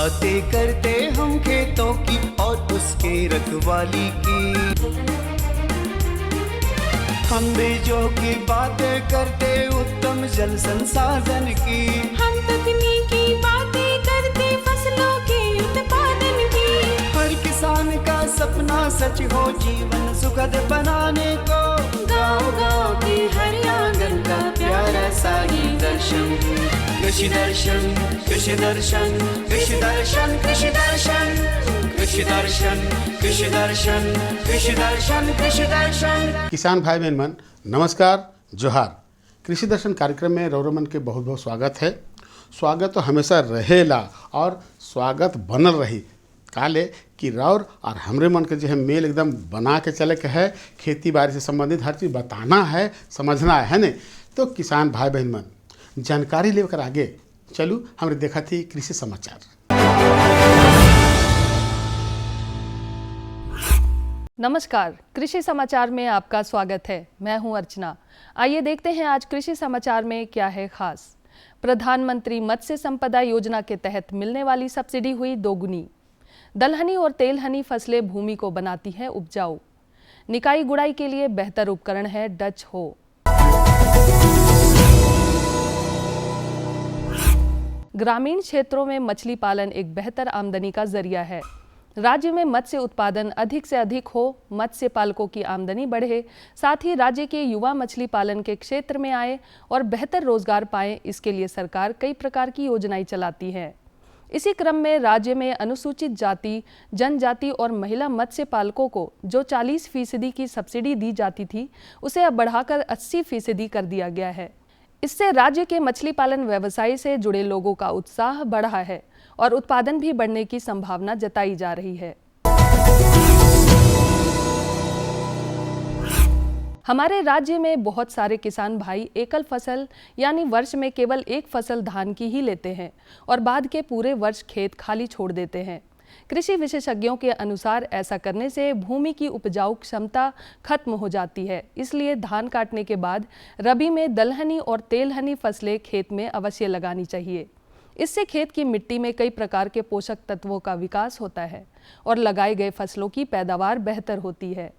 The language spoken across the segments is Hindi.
बातें करते हम खेतों की और उसके रखवाली की। हम बीजों की बातें करते उत्तम जल संसाधन की। हम तकनीकी बातें करते फसलों के उत्पादन की। हर किसान का सपना सच हो जीवन सुखद बनाने को। गाँव-गाँव के हर आंगन का प्यारा सा ये दर्शन। कृषि दर्शन, कृषि दर्शन, कृषि दर्शन, कृषि दर्शन, कृषि दर्शन, कृषि दर्शन, कृषि दर्शन, कृषि दर्शन। किसान भाई बहन मन नमस्कार, जोहार। कृषि दर्शन कार्यक्रम में रौरमन के बहुत बहुत स्वागत है। स्वागत तो हमेशा रहेला और स्वागत बनल रही। काले कि रौर और हमरे मन के जो है मेल एकदम बना के चले के है। खेती बाड़ी से संबंधित हर चीज़ बताना है, समझना है ने। तो किसान भाई बहन मन जानकारी लेकर आगे चलू। हमने देखा थी कृषि समाचार। नमस्कार, कृषि समाचार में आपका स्वागत है। मैं हूं अर्चना। आइए देखते हैं आज कृषि समाचार में क्या है खास। प्रधानमंत्री मत्स्य संपदा योजना के तहत मिलने वाली सब्सिडी हुई दोगुनी। दलहनी और तेलहनी फसलें भूमि को बनाती हैं उपजाऊ। निकाई गुड़ाई के लिए बेहतर उपकरण है डच हो। ग्रामीण क्षेत्रों में मछली पालन एक बेहतर आमदनी का जरिया है। राज्य में मत्स्य उत्पादन अधिक से अधिक हो, मत्स्य पालकों की आमदनी बढ़े, साथ ही राज्य के युवा मछली पालन के क्षेत्र में आए और बेहतर रोजगार पाएं, इसके लिए सरकार कई प्रकार की योजनाएं चलाती है। इसी क्रम में राज्य में अनुसूचित जाति, जनजाति और महिला मत्स्य पालकों को जो 40% की सब्सिडी दी जाती थी, उसे अब बढ़ाकर 80% कर दिया गया है। इससे राज्य के मछली पालन व्यवसाय से जुड़े लोगों का उत्साह बढ़ा है और उत्पादन भी बढ़ने की संभावना जताई जा रही है। हमारे राज्य में बहुत सारे किसान भाई एकल फसल यानी वर्ष में केवल एक फसल धान की ही लेते हैं और बाद के पूरे वर्ष खेत खाली छोड़ देते हैं। कृषि विशेषज्ञों के अनुसार ऐसा करने से भूमि की उपजाऊ क्षमता खत्म हो जाती है। इसलिए धान काटने के बाद रबी में दलहनी और तेलहनी फसलें खेत में अवश्य लगानी चाहिए। इससे खेत की मिट्टी में कई प्रकार के पोषक तत्वों का विकास होता है और लगाए गए फसलों की पैदावार बेहतर होती है।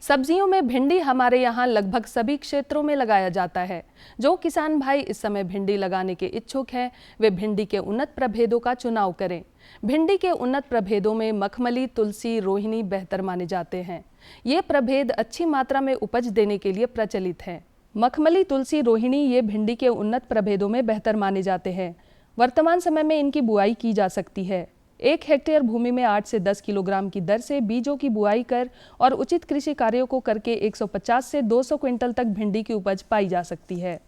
सब्जियों में भिंडी हमारे यहाँ लगभग सभी क्षेत्रों में लगाया जाता है। जो किसान भाई इस समय भिंडी लगाने के इच्छुक हैं, वे भिंडी के उन्नत प्रभेदों का चुनाव करें। भिंडी के उन्नत प्रभेदों में मखमली, तुलसी, रोहिणी बेहतर माने जाते हैं। ये प्रभेद अच्छी मात्रा में उपज देने के लिए प्रचलित हैं। मखमली, तुलसी, रोहिणी ये भिंडी के उन्नत प्रभेदों में बेहतर माने जाते हैं। वर्तमान समय में इनकी बुआई की जा सकती है। 1 हेक्टेयर भूमि में 8 से 10 किलोग्राम की दर से बीजों की बुआई कर और उचित कृषि कार्यों को करके 150 से 200 क्विंटल तक भिंडी की उपज पाई जा सकती है।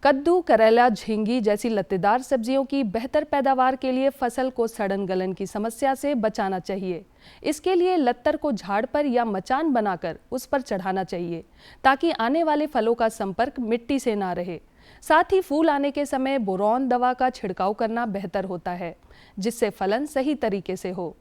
कद्दू, करेला, झींगी जैसी लत्तेदार सब्जियों की बेहतर पैदावार के लिए फसल को सड़न गलन की समस्या से बचाना चाहिए। इसके लिए लत्तर को झाड़ पर या मचान बनाकर उस पर चढ़ाना चाहिए ताकि आने वाले फलों का संपर्क मिट्टी से ना रहे। साथ ही फूल आने के समय बोरॉन दवा का छिड़काव करना बेहतर होता है, जिससे फलन सही तरीके से हो।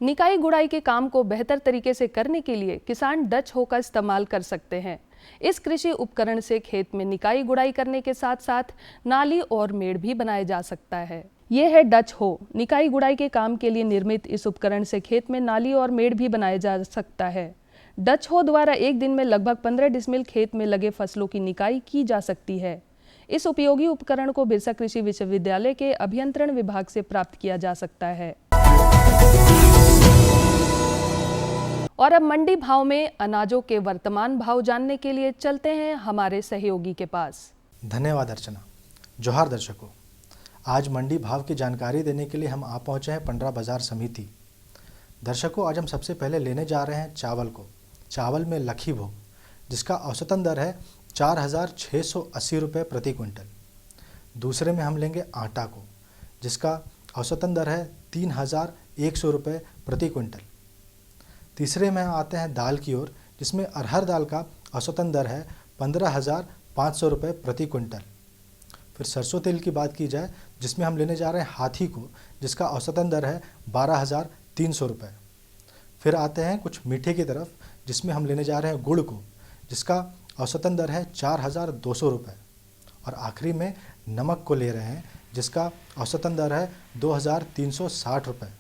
निकाई गुड़ाई के काम को बेहतर तरीके से करने के लिए किसान डच हो का इस्तेमाल कर सकते हैं। इस कृषि उपकरण से खेत में निकाई गुड़ाई करने के साथ साथ नाली और मेड़ भी बनाया जा सकता है। ये है डच हो। निकाई गुड़ाई के काम के लिए निर्मित इस उपकरण से खेत में नाली और मेड़ भी बनाया जा सकता है। डच हो द्वारा एक दिन में लगभग 15 डिसमिल खेत में लगे फसलों की निकाई की जा सकती है। इस उपयोगी उपकरण को बिरसा कृषि विश्वविद्यालय के अभियंत्रण विभाग से प्राप्त किया जा सकता है। और अब मंडी भाव में अनाजों के वर्तमान भाव जानने के लिए चलते हैं हमारे सहयोगी के पास। धन्यवाद अर्चना। जोहार दर्शकों, आज मंडी भाव की जानकारी देने के लिए हम आ पहुंचे हैं पंडरा बाजार समिति। दर्शकों, आज हम सबसे पहले लेने जा रहे हैं चावल को। चावल में लखी भोग, जिसका औसतन दर है 4,680 रुपये प्रति क्विंटल। दूसरे में हम लेंगे आटा को, जिसका औसतन दर है 3,100 रुपये प्रति क्विंटल। तीसरे में आते हैं दाल की ओर, जिसमें अरहर दाल का औसतन दर है 15,500 रुपये प्रति क्विंटल। फिर सरसों तेल की बात की जाए, जिसमें हम लेने जा रहे हैं हाथी को, जिसका औसतन दर है 12,300 रुपये। फिर आते हैं कुछ मीठे की तरफ, जिसमें हम लेने जा रहे हैं गुड़ को, जिसका औसतन दर है 4,200 रुपये। और आखिरी में नमक को ले रहे हैं, जिसका औसतन दर है 2,360 रुपये।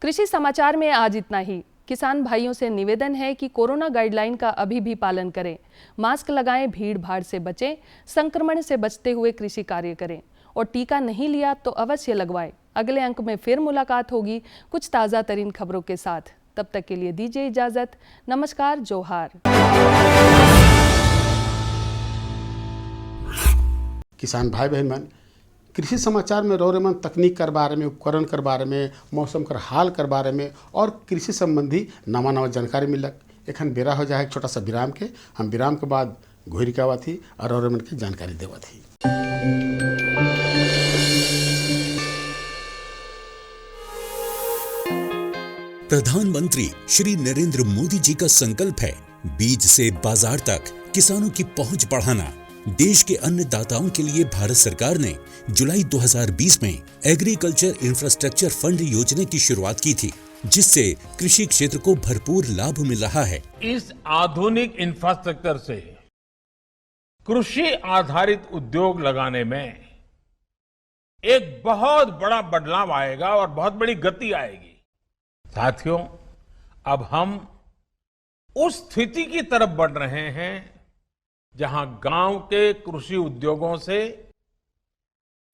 कृषि समाचार में आज इतना ही। किसान भाइयों से निवेदन है कि कोरोना गाइडलाइन का अभी भी पालन करें, मास्क लगाएं, भीड़ भाड़ से बचें, संक्रमण से बचते हुए कृषि कार्य करें और टीका नहीं लिया तो अवश्य लगवाएं। अगले अंक में फिर मुलाकात होगी कुछ ताज़ा तरीन खबरों के साथ। तब तक के लिए दीजिए इजाज़त। नमस्कार, जोहार। किसान भाई बहन मन, कृषि समाचार में रौरे मन तकनीक कर बारे में, उपकरण कर बारे में, मौसम कर हाल कर बारे में और कृषि संबंधी नवा जानकारी मिलक। एखन बेरा हो जाए एक छोटा सा विराम के। हम विराम के बाद घोरी के आवा थी और रौरे मन की जानकारी देवा थी। प्रधानमंत्री श्री नरेंद्र मोदी जी का संकल्प है बीज से बाजार तक किसानों की पहुंच बढ़ाना। देश के अन्नदाताओं के लिए भारत सरकार ने जुलाई 2020 में एग्रीकल्चर इंफ्रास्ट्रक्चर फंड योजना की शुरुआत की थी, जिससे कृषि क्षेत्र को भरपूर लाभ मिल रहा है। इस आधुनिक इंफ्रास्ट्रक्चर से कृषि आधारित उद्योग लगाने में एक बहुत बड़ा बदलाव आएगा और बहुत बड़ी गति आएगी। साथियों, अब हम उस स्थिति की तरफ बढ़ रहे हैं जहां गांव के कृषि उद्योगों से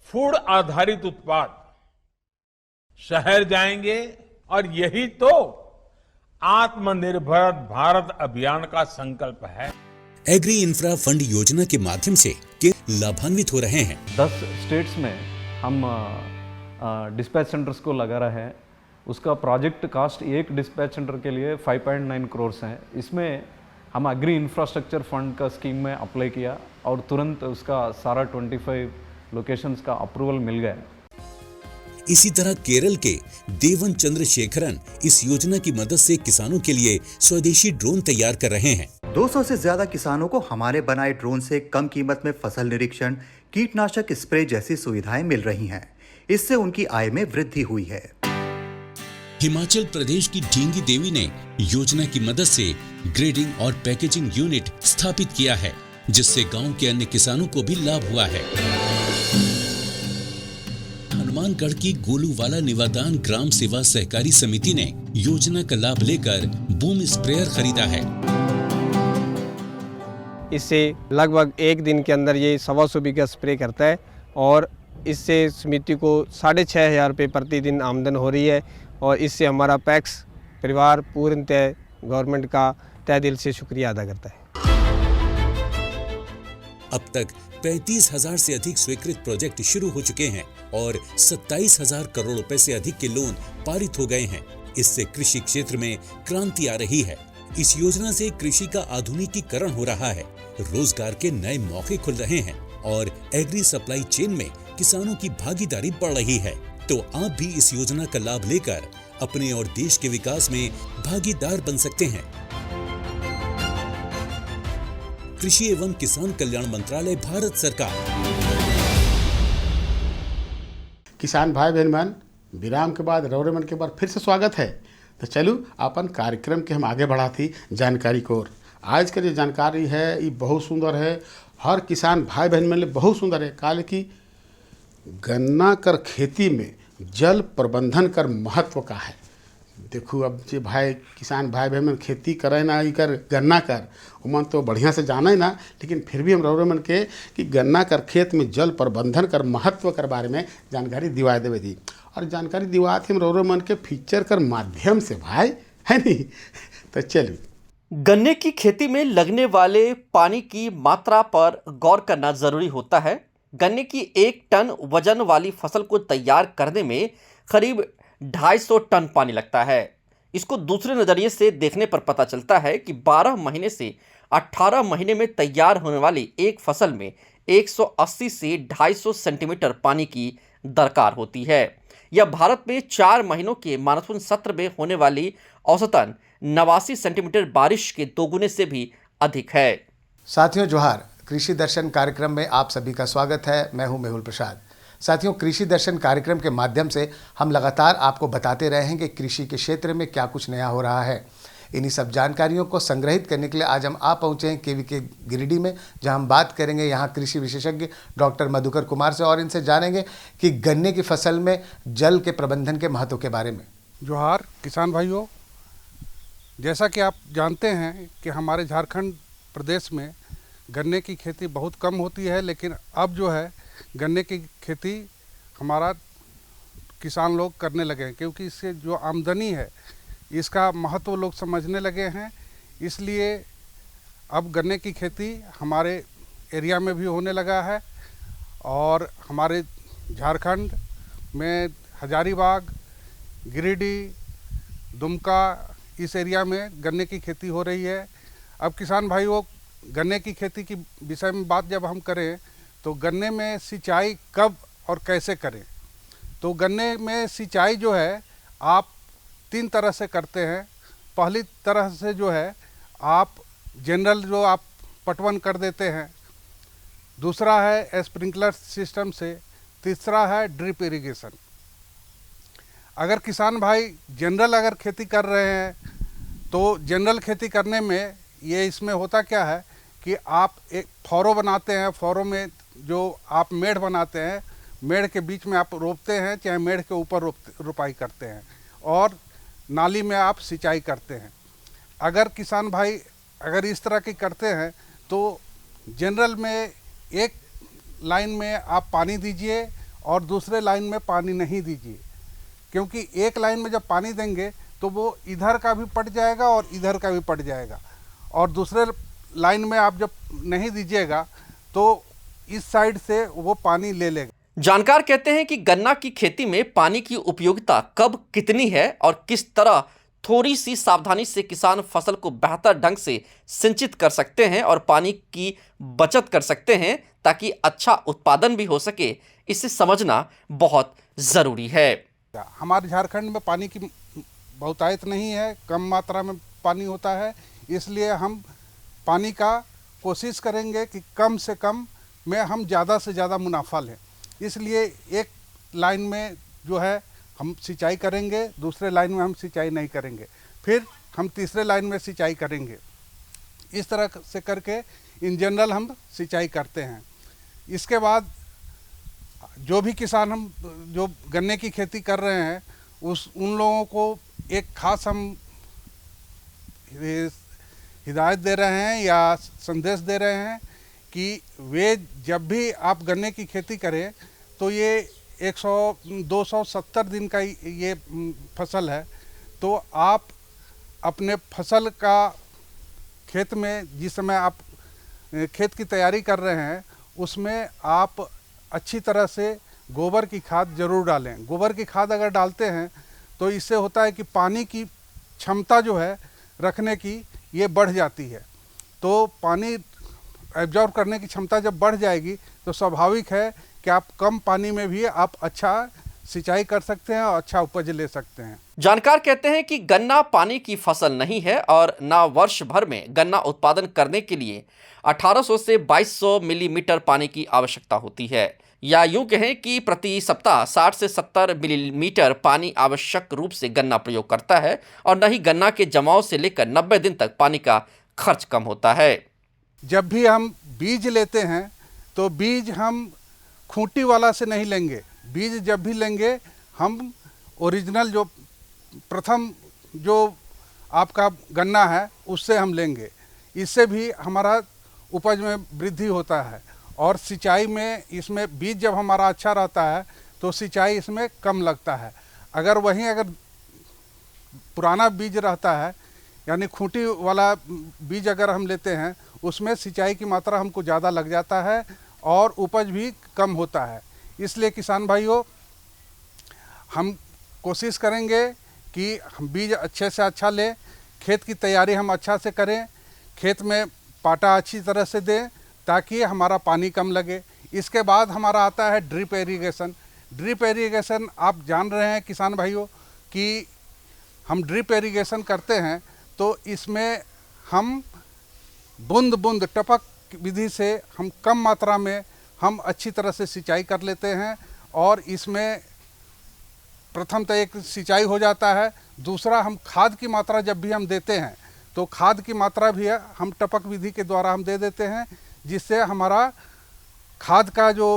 फूड आधारित उत्पाद शहर जाएंगे और यही तो आत्मनिर्भर भारत अभियान का संकल्प है। एग्री इंफ्रा फंड योजना के माध्यम से लाभान्वित हो रहे हैं। 10 स्टेट्स में हम डिस्पैच सेंटर्स को लगा रहे हैं। उसका प्रोजेक्ट कास्ट एक डिस्पैच सेंटर के लिए 5.9 करोड़ है। इसमें हम एग्री इंफ्रास्ट्रक्चर फंड का स्कीम में अप्लाई किया और तुरंत उसका सारा 25 लोकेशंस का अप्रूवल मिल गया। इसी तरह केरल के देवन चंद्रशेखरन इस योजना की मदद से किसानों के लिए स्वदेशी ड्रोन तैयार कर रहे हैं। 200 से ज्यादा किसानों को हमारे बनाए ड्रोन से कम कीमत में फसल निरीक्षण, कीटनाशक स्प्रे जैसी सुविधाएं मिल रही हैं। इससे उनकी आय में वृद्धि हुई है। हिमाचल प्रदेश की ढींगी देवी ने योजना की मदद से ग्रेडिंग और पैकेजिंग यूनिट स्थापित किया है, जिससे गांव के अन्य किसानों को भी लाभ हुआ है। हनुमानगढ़ की गोलूवाला निवादान ग्राम सेवा सहकारी समिति ने योजना का लाभ लेकर बूम स्प्रेयर खरीदा है। इससे लगभग एक दिन के अंदर ये 125 बीघा स्प्रे करता है और इससे समिति को 6,500 रुपये प्रतिदिन आमदन हो रही है और इससे हमारा पैक्स परिवार पूर्णतः गवर्नमेंट का तहे दिल से शुक्रिया अदा करता है। अब तक 35,000 से अधिक स्वीकृत प्रोजेक्ट शुरू हो चुके हैं और 27,000 करोड़ रुपए से अधिक के लोन पारित हो गए हैं। इससे कृषि क्षेत्र में क्रांति आ रही है। इस योजना से कृषि का आधुनिकीकरण हो रहा है, रोजगार के नए मौके खुल रहे हैं और एग्री सप्लाई चेन में किसानों की भागीदारी बढ़ रही है। तो आप भी इस योजना का लाभ लेकर अपने और देश के विकास में भागीदार बन सकते हैं। कृषि एवं किसान कल्याण मंत्रालय, भारत सरकार। किसान भाई बहन मन, विराम के बाद रौरे मन के बार फिर से स्वागत है। तो चलू अपन कार्यक्रम के हम आगे बढ़ाती जानकारी को। आज का जो जानकारी है ये बहुत सुंदर है। हर किसान भाई बहन मन ले बहुत सुंदर है। काल की गन्ना कर खेती में जल प्रबंधन कर महत्व का है। देखो अब जो भाई किसान भाई बहन मन खेती करे ना कर गन्ना कर उमन तो बढ़िया से जाना ही ना, लेकिन फिर भी हम रौरे मन के कि गन्ना कर खेत में जल प्रबंधन कर महत्व कर बारे में जानकारी दिवा देवे दी। और जानकारी दिवा थी हम रौरे मन के फीचर कर माध्यम से भाई, है नहीं। तो चलिए, गन्ने की खेती में लगने वाले पानी की मात्रा पर गौर करना जरूरी होता है। गन्ने की 1 टन वजन वाली फसल को तैयार करने में करीब 250 टन पानी लगता है। इसको दूसरे नज़रिए से देखने पर पता चलता है कि 12 महीने से 18 महीने में तैयार होने वाली एक फसल में 180 से 250 सेंटीमीटर पानी की दरकार होती है। यह भारत में 4 महीनों के मानसून सत्र में होने वाली औसतन 89 सेंटीमीटर बारिश के दोगुने से भी अधिक है। साथियों जोहार, कृषि दर्शन कार्यक्रम में आप सभी का स्वागत है। मैं हूं मेहुल प्रसाद। साथियों, कृषि दर्शन कार्यक्रम के माध्यम से हम लगातार आपको बताते रहे हैं कि कृषि के क्षेत्र में क्या कुछ नया हो रहा है। इन्हीं सब जानकारियों को संग्रहित करने के लिए आज हम आ पहुँचे हैं केवीके गिरिडीह में, जहां हम बात करेंगे यहाँ कृषि विशेषज्ञ डॉक्टर मधुकर कुमार से और इनसे जानेंगे कि गन्ने की फसल में जल के प्रबंधन के महत्व के बारे में। जोहार किसान भाइयों, जैसा कि आप जानते हैं कि हमारे झारखंड प्रदेश में गन्ने की खेती बहुत कम होती है, लेकिन अब जो है गन्ने की खेती हमारा किसान लोग करने लगे हैं, क्योंकि इससे जो आमदनी है इसका महत्व लोग समझने लगे हैं। इसलिए अब गन्ने की खेती हमारे एरिया में भी होने लगा है और हमारे झारखंड में हजारीबाग, गिरिडीह, दुमका, इस एरिया में गन्ने की खेती हो रही है। अब किसान भाइयों, गन्ने की खेती की विषय में बात जब हम करें तो गन्ने में सिंचाई कब और कैसे करें, तो गन्ने में सिंचाई जो है आप 3 तरह से करते हैं। पहली तरह से जो है आप जनरल जो आप पटवन कर देते हैं, दूसरा है स्प्रिंकलर सिस्टम से, तीसरा है ड्रिप इरिगेशन। अगर किसान भाई जनरल अगर खेती कर रहे हैं तो जनरल खेती करने में ये इसमें होता क्या है कि आप एक फौरो बनाते हैं, फौरों में जो आप मेढ़ बनाते हैं, मेढ़ के बीच में आप रोपते हैं, चाहे मेढ़ के ऊपर रोपाई करते हैं और नाली में आप सिंचाई करते हैं। अगर किसान भाई अगर इस तरह की करते हैं तो जनरल में एक लाइन में आप पानी दीजिए और दूसरे लाइन में पानी नहीं दीजिए, क्योंकि एक लाइन में जब पानी देंगे तो वो इधर का भी पट जाएगा और इधर का भी पट जाएगा, और दूसरे लाइन में आप जब नहीं दीजिएगा तो इस साइड से वो पानी ले लेगा। जानकार कहते हैं कि गन्ना की खेती में पानी की उपयोगिता कब कितनी है और किस तरह थोड़ी सी सावधानी से किसान फसल को बेहतर ढंग से सिंचित कर सकते हैं और पानी की बचत कर सकते हैं ताकि अच्छा उत्पादन भी हो सके, इसे समझना बहुत ज़रूरी है। हमारे झारखंड में पानी की बहुतायत नहीं है, कम मात्रा में पानी होता है, इसलिए हम पानी का कोशिश करेंगे कि कम से कम में हम ज़्यादा से ज़्यादा मुनाफा लें। इसलिए एक लाइन में जो है हम सिंचाई करेंगे, दूसरे लाइन में हम सिंचाई नहीं करेंगे, फिर हम तीसरे लाइन में सिंचाई करेंगे। इस तरह से करके इन जनरल हम सिंचाई करते हैं। इसके बाद जो भी किसान हम जो गन्ने की खेती कर रहे हैं उन लोगों को एक खास हम हिदायत दे रहे हैं या संदेश दे रहे हैं कि वे जब भी आप गन्ने की खेती करें तो ये 270 दिन का ये फसल है, तो आप अपने फसल का खेत में जिस समय आप खेत की तैयारी कर रहे हैं उसमें आप अच्छी तरह से गोबर की खाद जरूर डालें। गोबर की खाद अगर डालते हैं तो इससे होता है कि पानी की क्षमता जो है रखने की ये बढ़ जाती है, तो पानी एब्जॉर्ब करने की क्षमता जब बढ़ जाएगी तो स्वाभाविक है कि आप कम पानी में भी आप अच्छा सिंचाई कर सकते हैं और अच्छा उपज ले सकते हैं। जानकार कहते हैं कि गन्ना पानी की फसल नहीं है और ना वर्ष भर में गन्ना उत्पादन करने के लिए 1800 से 2200 मिलीमीटर पानी की आवश्यकता होती है, या यूं कहें कि प्रति सप्ताह 60 से 70 मिलीमीटर पानी आवश्यक रूप से गन्ना प्रयोग करता है, और न ही गन्ना के जमाव से लेकर 90 दिन तक पानी का खर्च कम होता है। जब भी हम बीज लेते हैं तो बीज हम खूंटी वाला से नहीं लेंगे, बीज जब भी लेंगे हम ओरिजिनल जो प्रथम जो आपका गन्ना है उससे हम लेंगे। इससे भी हमारा उपज में वृद्धि होता है और सिंचाई में इसमें बीज जब हमारा अच्छा रहता है तो सिंचाई इसमें कम लगता है। अगर पुराना बीज रहता है यानी खूंटी वाला बीज अगर हम लेते हैं उसमें सिंचाई की मात्रा हमको ज़्यादा लग जाता है और उपज भी कम होता है। इसलिए किसान भाइयों, हम कोशिश करेंगे कि हम बीज अच्छे से अच्छा लें, खेत की तैयारी हम अच्छा से करें, खेत में पाटा अच्छी तरह से दें ताकि हमारा पानी कम लगे। इसके बाद हमारा आता है ड्रिप इरिगेशन। ड्रिप इरिगेशन आप जान रहे हैं किसान भाइयों कि हम ड्रिप इरिगेशन करते हैं तो इसमें हम बूंद बूंद टपक विधि से हम कम मात्रा में हम अच्छी तरह से सिंचाई कर लेते हैं और इसमें प्रथम तो एक सिंचाई हो जाता है, दूसरा हम खाद की मात्रा जब भी हम देते हैं तो खाद की मात्रा भी हम टपक विधि के द्वारा हम दे देते हैं, जिससे हमारा खाद का जो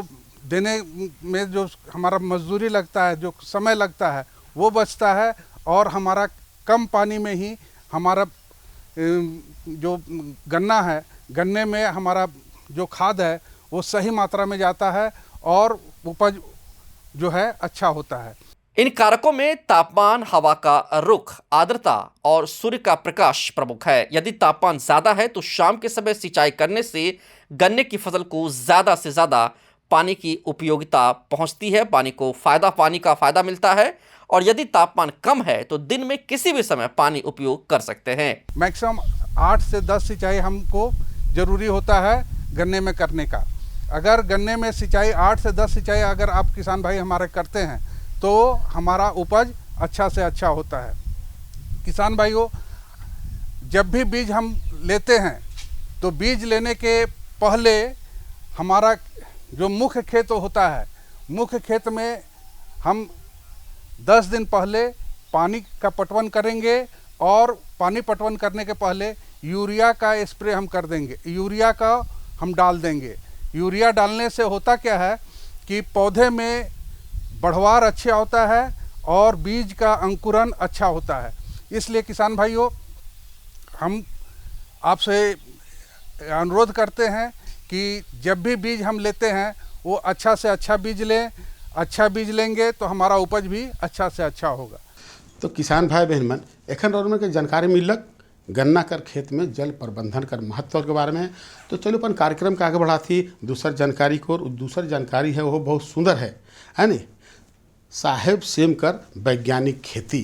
देने में जो हमारा मजदूरी लगता है, जो समय लगता है, वो बचता है और हमारा कम पानी में ही हमारा जो गन्ना है, गन्ने में हमारा जो खाद है वो सही मात्रा में जाता है और उपज जो है अच्छा होता है। इन कारकों में तापमान, हवा का रुख, आर्द्रता और सूर्य का प्रकाश प्रमुख है। यदि तापमान ज्यादा है तो शाम के समय सिंचाई करने से गन्ने की फसल को ज्यादा से ज्यादा पानी की उपयोगिता पहुंचती है, पानी का फायदा मिलता है। और यदि तापमान कम है तो दिन में किसी भी समय पानी उपयोग कर सकते हैं। मैक्सिमम 8 से 10 सिंचाई हमको ज़रूरी होता है गन्ने में करने का। अगर गन्ने में सिंचाई 8 से 10 सिंचाई अगर आप किसान भाई हमारे करते हैं तो हमारा उपज अच्छा से अच्छा होता है। किसान भाइयों, जब भी बीज हम लेते हैं तो बीज लेने के पहले हमारा जो मुख्य खेत होता है, मुख्य खेत में हम 10 दिन पहले पानी का पटवन करेंगे और पानी पटवन करने के पहले यूरिया का स्प्रे हम कर देंगे, यूरिया का हम डाल देंगे। यूरिया डालने से होता क्या है कि पौधे में बढ़वार अच्छा होता है और बीज का अंकुरन अच्छा होता है। इसलिए किसान भाइयों, हम आपसे अनुरोध करते हैं कि जब भी बीज हम लेते हैं वो अच्छा से अच्छा बीज लें। अच्छा बीज लेंगे तो हमारा उपज भी अच्छा से अच्छा होगा। तो किसान भाई बहन मन एखन और के जानकारी मिलक गन्ना कर खेत में जल प्रबंधन कर महत्व के बारे में। तो चलो अपन कार्यक्रम के आगे बढ़ाती दूसर जानकारी को। दूसर जानकारी है वो बहुत सुंदर है नी। साहेब सेम कर वैज्ञानिक खेती।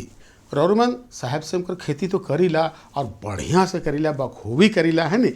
रौरमन साहेब सेम कर खेती तो करीला और बढ़िया से करीला, बखूबी करीला है नी।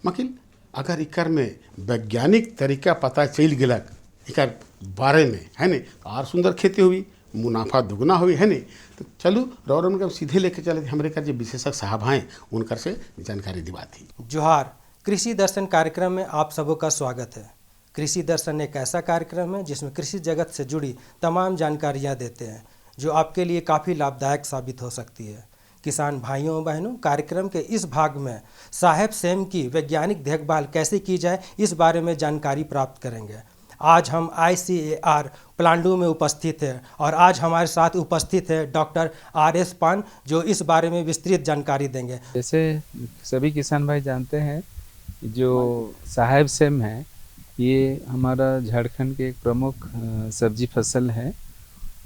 मकिन अगर इकर में वैज्ञानिक तरीका पता चल गलक इकर बारे में है नी तो और सुंदर खेती हुई, मुनाफा दुगना हुई है नी। तो चलो रौरमन का सीधे लेके चले हमारे का जो विशेषज्ञ साहब हैं उनकर से जानकारी दिवाती। जोहार, कृषि दर्शन कार्यक्रम में आप सबों का स्वागत है। कृषि दर्शन एक ऐसा कार्यक्रम है जिसमें कृषि जगत से जुड़ी तमाम जानकारियां देते हैं जो आपके लिए काफ़ी लाभदायक साबित हो सकती है। किसान भाइयों बहनों, कार्यक्रम के इस भाग में साहेब सेम की वैज्ञानिक देखभाल कैसे की जाए इस बारे में जानकारी प्राप्त करेंगे। आज हम ICAR प्लांडू में उपस्थित है और आज हमारे साथ उपस्थित है डॉक्टर RS पान जो इस बारे में विस्तृत जानकारी देंगे। जैसे सभी किसान भाई जानते हैं, जो साहेब सेम है ये हमारा झारखंड के एक प्रमुख सब्जी फसल है।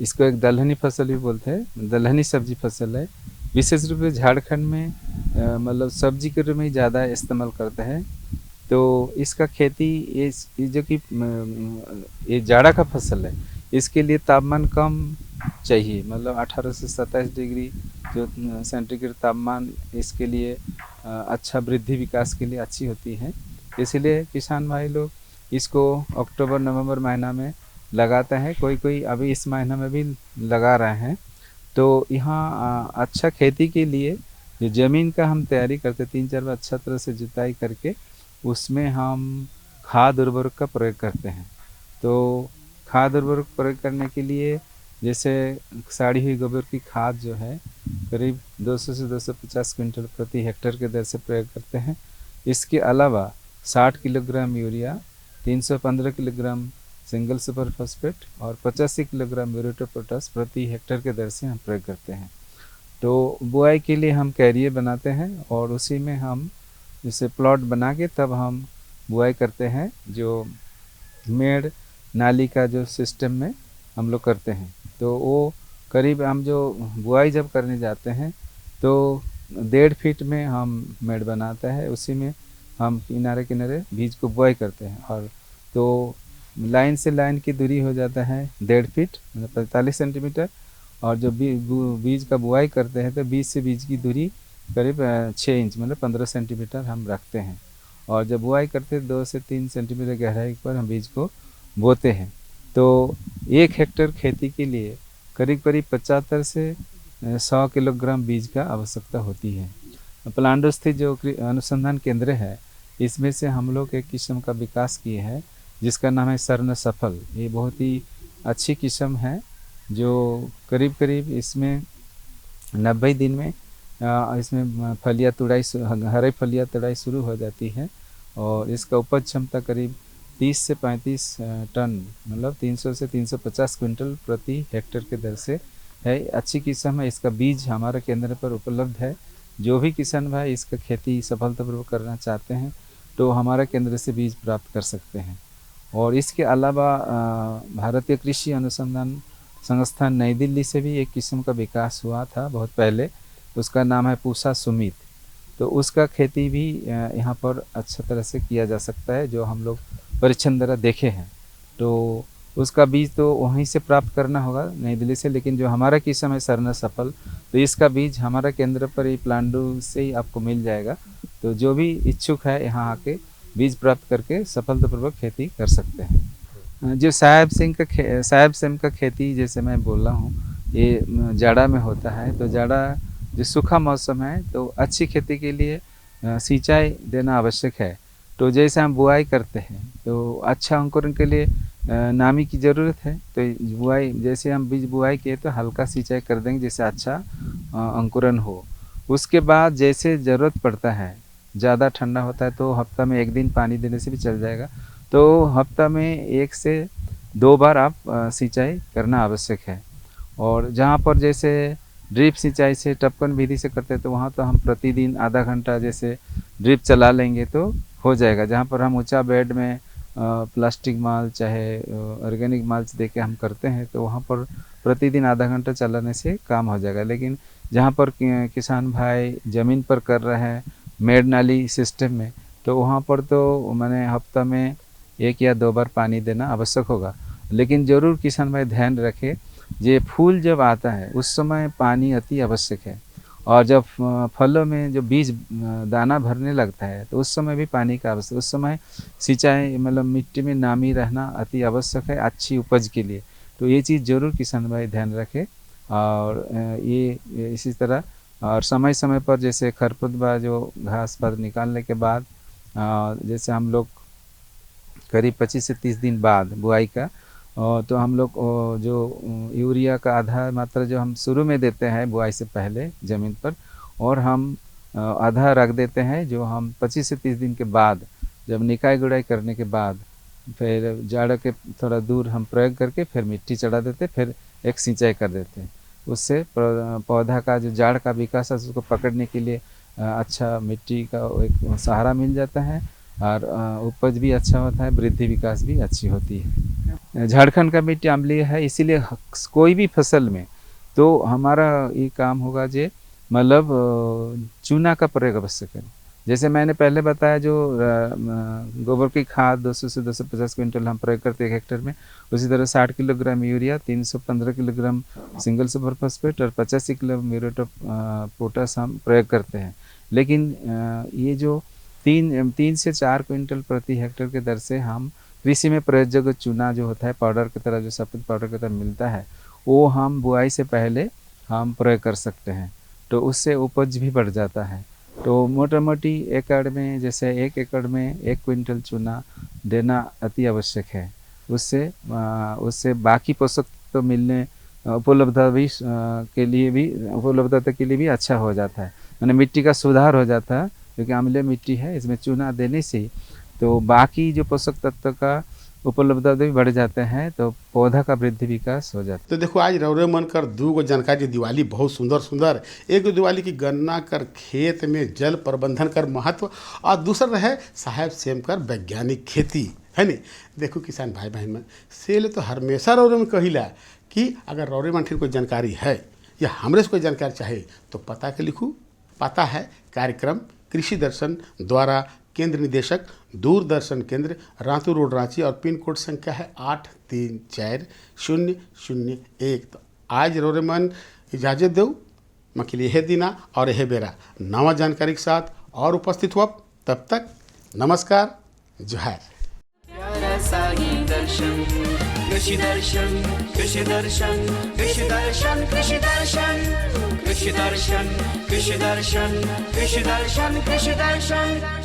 इसको एक दलहनी फसल भी बोलते हैं, दलहनी सब्जी फसल है। विशेष रूप से झारखंड में मतलब सब्जी के रूप में ज़्यादा इस्तेमाल करते हैं। तो इसका खेती ये जो कि ये जाड़ा का फसल है, इसके लिए तापमान कम चाहिए, मतलब 18 से 27 डिग्री जो सेंटीग्रेड तापमान इसके लिए अच्छा वृद्धि विकास के लिए अच्छी होती है। इसलिए किसान भाई लोग इसको अक्टूबर नवंबर महीना में लगाते हैं, कोई अभी इस महीना में भी लगा रहे हैं। तो यहाँ अच्छा खेती के लिए जो ज़मीन का हम तैयारी करते 3-4 बार अच्छा तरह से जुताई करके उसमें हम खाद उर्वरक का प्रयोग करते हैं। तो खाद उर्वरक प्रयोग करने के लिए जैसे साड़ी हुई गोबर की खाद जो है करीब 200 से 250 क्विंटल प्रति हेक्टेयर के दर से प्रयोग करते हैं। इसके अलावा 60 kilogram urea, 315 kilogram single super phosphate और 85 किलोग्राम म्यूरेट ऑफ पोटाश प्रति हेक्टेयर के दर से हम प्रयोग करते हैं। तो बुआई के लिए हम कैरियर बनाते हैं और उसी में हम जैसे प्लॉट बना के तब हम बुआई करते हैं। जो मेड़ नाली का जो सिस्टम में हम लोग करते हैं, तो वो करीब हम जो बुआई जब करने जाते हैं तो 1.5 फीट में हम मेड़ बनाते हैं, उसी में हम किनारे किनारे बीज को बुआई करते हैं। और तो लाइन से लाइन की दूरी हो जाता है 1.5 फीट मतलब 45 सेंटीमीटर। और जो बीज का बुआई करते हैं तो बीज से बीज की दूरी करीब 6 इंच मतलब 15 सेंटीमीटर हम रखते हैं। और जब बुआई करते हैं 2 से 3 सेंटीमीटर गहराई पर हम बीज को बोते हैं। तो 1 हेक्टेयर खेती के लिए करीब 75 से 100 किलोग्राम बीज का आवश्यकता होती है। प्लांडू स्थित जो अनुसंधान केंद्र है, इसमें से हम लोग एक किस्म का विकास किए हैं जिसका नाम है स्वर्ण सफल। ये बहुत ही अच्छी किस्म है जो करीब करीब इसमें 90 दिन में इसमें फलियाँ तुड़ाई हरे फलियाँ तुड़ाई शुरू हो जाती है और इसका उपज क्षमता करीब 30 से 35 टन मतलब 300 से 350 क्विंटल प्रति हेक्टेयर के दर से है। अच्छी किस्म है। इसका बीज हमारे केंद्र पर उपलब्ध है। जो भी किसान भाई इसका खेती सफलतापूर्वक करना चाहते हैं तो हमारे केंद्र से बीज प्राप्त कर सकते हैं। और इसके अलावा भारतीय कृषि अनुसंधान संस्थान नई दिल्ली से भी एक किस्म का विकास हुआ था बहुत पहले, उसका नाम है पूसा सुमित। तो उसका खेती भी यहाँ पर अच्छा तरह से किया जा सकता है, जो हम लोग परीक्षण द्वारा देखे हैं। तो उसका बीज तो वहीं से प्राप्त करना होगा नई दिल्ली से, लेकिन जो हमारा किस्म है सरना सफल, तो इसका बीज हमारा केंद्र पर ही प्लांडू से ही आपको मिल जाएगा। तो जो भी इच्छुक है यहाँ आके बीज प्राप्त करके सफलतापूर्वक खेती कर सकते हैं। जो साहेब सेम का खेती जैसे मैं बोल रहा हूँ, ये जाड़ा में होता है। तो जाड़ा जो सूखा मौसम है तो अच्छी खेती के लिए सिंचाई देना आवश्यक है। तो जैसे हम बुआई करते हैं तो अच्छा अंकुरण के लिए नामी की ज़रूरत है। तो बुआई जैसे हम बीज बुआई किए तो हल्का सिंचाई कर देंगे जैसे अच्छा अंकुरण हो। उसके बाद जैसे ज़रूरत पड़ता है, ज़्यादा ठंडा होता है तो हफ्ता में 1 दिन पानी देने से भी चल जाएगा। तो हफ्ता में 1 से 2 बार आप सिंचाई करना आवश्यक है। और जहाँ पर जैसे ड्रिप सिंचाई से टपकन विधि से करते हैं तो वहाँ तो हम प्रतिदिन आधा घंटा जैसे ड्रिप चला लेंगे तो हो जाएगा। जहाँ पर हम ऊंचा बेड में प्लास्टिक माल चाहे ऑर्गेनिक माल्च दे के हम करते हैं तो वहाँ पर प्रतिदिन आधा घंटा चलाने से काम हो जाएगा। लेकिन जहाँ पर किसान भाई ज़मीन पर कर रहे हैं मेड नाली सिस्टम में, तो वहाँ पर तो मैंने हफ्ता में 1 या 2 बार पानी देना आवश्यक होगा। लेकिन ज़रूर किसान भाई ध्यान रखें, ये फूल जब आता है उस समय पानी अति आवश्यक है। और जब फलों में जो बीज दाना भरने लगता है तो उस समय भी पानी का आवश्यक, उस समय सिंचाई मतलब मिट्टी में नामी रहना अति आवश्यक है अच्छी उपज के लिए। तो ये चीज़ ज़रूर किसान भाई ध्यान रखें। और ये इसी तरह और समय समय पर जैसे खरपतवार जो घास पात निकालने के बाद जैसे हम लोग करीब 25 से 30 दिन बाद बुआई का तो हम लोग जो यूरिया का आधा मात्रा जो हम शुरू में देते हैं बुआई से पहले ज़मीन पर, और हम आधा रख देते हैं जो हम 25 से 30 दिन के बाद जब निकाई गुड़ाई करने के बाद फिर जाड़ के थोड़ा दूर हम प्रयोग करके फिर मिट्टी चढ़ा देते, फिर एक सिंचाई कर देते हैं। उससे पौधा का जो जाड़ का विकास है उसको पकड़ने के लिए अच्छा मिट्टी का एक सहारा मिल जाता है और उपज भी अच्छा होता है, वृद्धि विकास भी अच्छी होती है। झारखंड का मिट्टी अम्लीय है, इसीलिए कोई भी फसल में तो हमारा ये काम होगा जे मतलब चूना का प्रयोग अवश्य करें। जैसे मैंने पहले बताया जो गोबर की खाद 200 से 250 क्विंटल हम प्रयोग करते हैं 1 हेक्टेयर में, उसी तरह 60 kilogram urea, 315 kilogram single super phosphate और 85 किलो म्यूरेट ऑफ पोटास हम प्रयोग करते हैं। लेकिन ये जो 3 से 4 क्विंटल प्रति हेक्टेयर के दर से हम कृषि में प्रयोज्य चूना जो होता है पाउडर की तरह, जो सफ़ेद पाउडर की तरह मिलता है, वो हम बुआई से पहले हम प्रयोग कर सकते हैं। तो उससे उपज भी बढ़ जाता है। तो मोटा मोटी एकड़ में जैसे 1 एकड़ में 1 क्विंटल चूना देना अति आवश्यक है। उससे बाकी पोषक तो मिलने उपलब्धता के लिए भी अच्छा हो जाता है, माने मिट्टी का सुधार हो जाता है। क्योंकि अम्लीय मिट्टी है, इसमें चूना देने से तो बाकी जो पोषक तत्व का उपलब्धता भी बढ़ जाते हैं, तो पौधा का वृद्धि विकास हो जाता है। तो देखो आज रौरे मन कर 2 जानकारी दिवाली बहुत सुंदर सुंदर। एक दिवाली की गणना कर खेत में जल प्रबंधन कर महत्व, और दूसरा है साहेब सेम कर वैज्ञानिक खेती, है नहीं। देखो किसान भाई बहन में से ले तो हमेशा रौरे में कहिला कि अगर रौरे मन कोई जानकारी है या हमरे से कोई जानकारी चाहे तो पता के लिखू। पता है कार्यक्रम कृषि दर्शन द्वारा केंद्र निदेशक दूरदर्शन केंद्र रातू रोड रांची, और पिन कोड संख्या है 834001। तो आज रोरे मन इजाज़त दो मकिल यह दिना और यह बेरा नवा जानकारी के साथ और उपस्थित हुआ। तब तक नमस्कार, जोहार। कृषि दर्शन कृषि दर्शन कृषि दर्शन कृषि दर्शन कृषि दर्शन कृषि दर्शन कृषि दर्शन कृषि दर्शन।